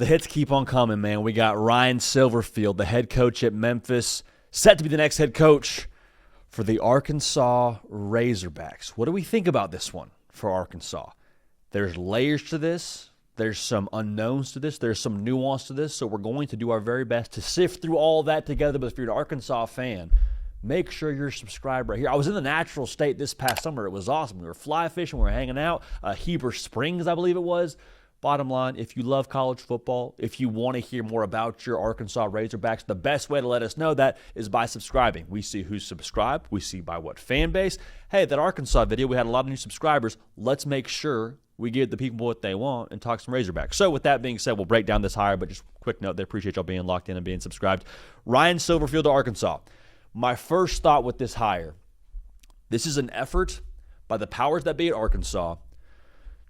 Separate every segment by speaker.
Speaker 1: The hits keep on coming, man. We got Ryan Silverfield, the head coach at Memphis, set to be the next head coach for the Arkansas Razorbacks. What do we think about this one for Arkansas? There's layers to this. There's some unknowns to this. There's some nuance to this. So we're going to do our very best to sift through all that together. But if you're an Arkansas fan, make sure you're subscribed right here. I was in the natural state this past summer. It was awesome. We were fly fishing. We were hanging out. Heber Springs, I believe it was. Bottom line, if you love college football, if you want to hear more about your Arkansas Razorbacks, the best way to let us know that is by subscribing. We see who's subscribed. We see by what fan base. Hey, that Arkansas video, we had a lot of new subscribers. Let's make sure we give the people what they want and talk some Razorbacks. So with that being said, we'll break down this hire, but just a quick note, they appreciate y'all being locked in and being subscribed. Ryan Silverfield to Arkansas. My first thought with this hire, this is an effort by the powers that be at Arkansas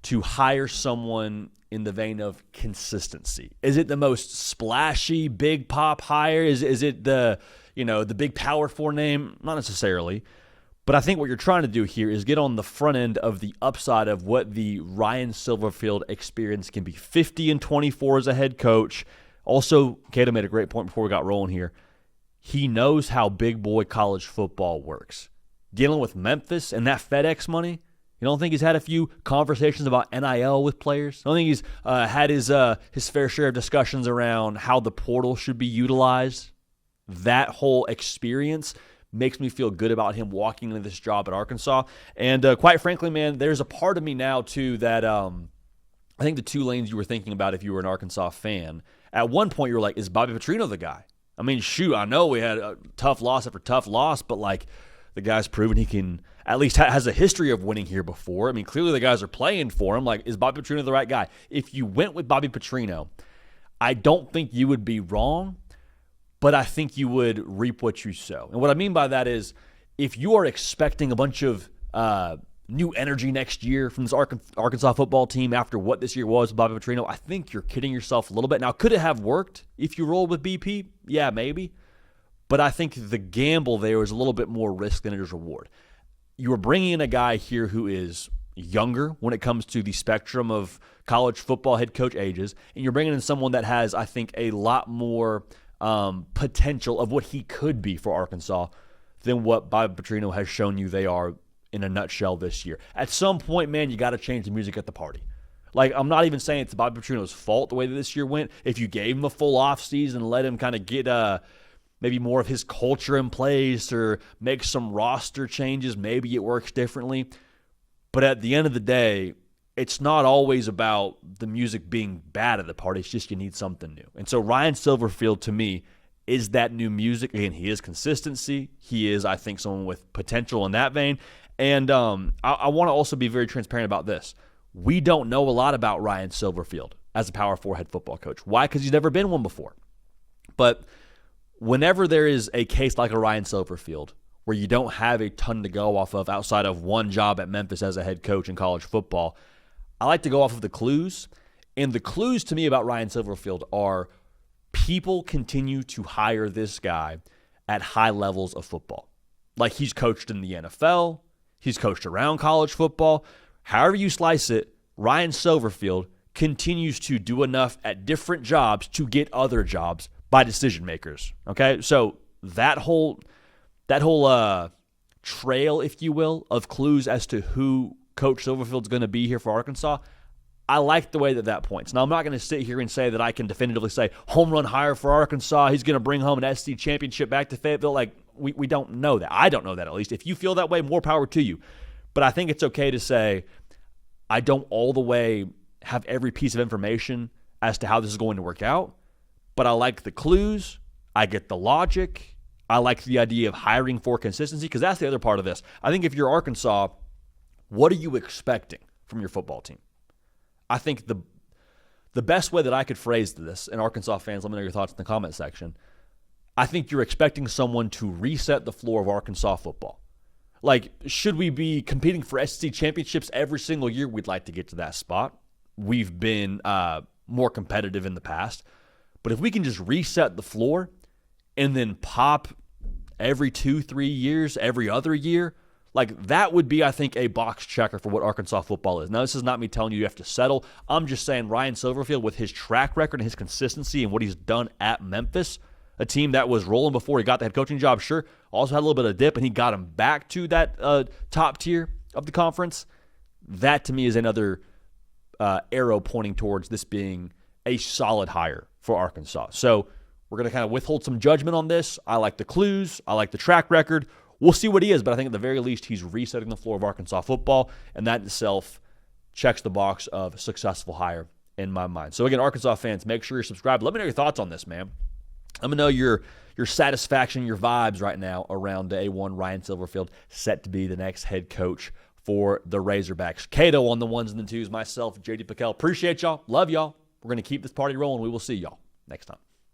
Speaker 1: to hire someone in the vein of consistency. Is it the most splashy, big pop hire? Is it the big Power 4 name? Not necessarily. But I think what you're trying to do here is get on the front end of the upside of what the Ryan Silverfield experience can be. 50-24 as a head coach. Also, Cato made a great point before we got rolling here. He knows how big boy college football works. Dealing with Memphis and that FedEx money, you don't think he's had a few conversations about NIL with players? I don't think he's had his fair share of discussions around how the portal should be utilized? That whole experience makes me feel good about him walking into this job at Arkansas. And quite frankly, man, there's a part of me now, too, that I think the two lanes you were thinking about if you were an Arkansas fan, at one point you were like, is Bobby Petrino the guy? I mean, shoot, I know we had a tough loss after tough loss, but like the guy's proven he can at least has a history of winning here before. I mean, clearly the guys are playing for him. Like, is Bobby Petrino the right guy? If you went with Bobby Petrino, I don't think you would be wrong, but I think you would reap what you sow. And what I mean by that is if you are expecting a bunch of new energy next year from this Arkansas football team after what this year was with Bobby Petrino, I think you're kidding yourself a little bit. Now, could it have worked if you rolled with BP? Yeah, maybe. But I think the gamble there is a little bit more risk than it is reward. You are bringing in a guy here who is younger when it comes to the spectrum of college football head coach ages, and you're bringing in someone that has, I think, a lot more potential of what he could be for Arkansas than what Bobby Petrino has shown you they are in a nutshell this year. At some point, man, you got to change the music at the party. Like, I'm not even saying it's Bobby Petrino's fault the way that this year went. If you gave him a full offseason and let him kind of get maybe more of his culture in place or make some roster changes, maybe it works differently. But at the end of the day, it's not always about the music being bad at the party. It's just you need something new. And so Ryan Silverfield, to me, is that new music. Again, he is consistency. He is, I think, someone with potential in that vein. And I want to also be very transparent about this. We don't know a lot about Ryan Silverfield as a Power 4 head football coach. Why? Because he's never been one before. But whenever there is a case like a Ryan Silverfield where you don't have a ton to go off of outside of one job at Memphis as a head coach in college football, I like to go off of the clues. And the clues to me about Ryan Silverfield are people continue to hire this guy at high levels of football. Like, he's coached in the NFL. He's coached around college football. However you slice it, Ryan Silverfield continues to do enough at different jobs to get other jobs by decision makers. Okay, so that whole trail, if you will, of clues as to who Coach Silverfield's going to be here for Arkansas, I like the way that points. Now, I'm not going to sit here and say that I can definitively say home run hire for Arkansas. He's going to bring home an SC championship back to Fayetteville. Like, we don't know that. I don't know that, at least. If you feel that way, more power to you. But I think it's okay to say I don't all the way have every piece of information as to how this is going to work out. But I like the clues. I get the logic. I like the idea of hiring for consistency, because that's the other part of this. I think if you're Arkansas, what are you expecting from your football team? I think the best way that I could phrase this, and Arkansas fans, let me know your thoughts in the comment section, I think you're expecting someone to reset the floor of Arkansas football. Like, should we be competing for SEC championships every single year? We'd like to get to that spot. We've been more competitive in the past. But if we can just reset the floor and then pop every 2-3 years, every other year, Like, that would be, I think, a box checker for what Arkansas football is. Now, this is not me telling you have to settle. I'm just saying Ryan Silverfield, with his track record and his consistency and what he's done at Memphis, a team that was rolling before he got the head coaching job, sure, also had a little bit of dip, and he got him back to that top tier of the conference. That, to me, is another arrow pointing towards this being a solid hire for Arkansas. So we're going to kind of withhold some judgment on this. I like the clues. I like the track record. We'll see what he is, but I think at the very least he's resetting the floor of Arkansas football, and that in itself checks the box of successful hire in my mind. So again, Arkansas fans, make sure you're subscribed. Let me know your thoughts on this, man. I'm going to know your satisfaction, your vibes right now around A1 Ryan Silverfield, set to be the next head coach for the Razorbacks. Cato on the ones and the twos, myself, JD PicKell. Appreciate y'all. Love y'all. We're going to keep this party rolling. We will see y'all next time.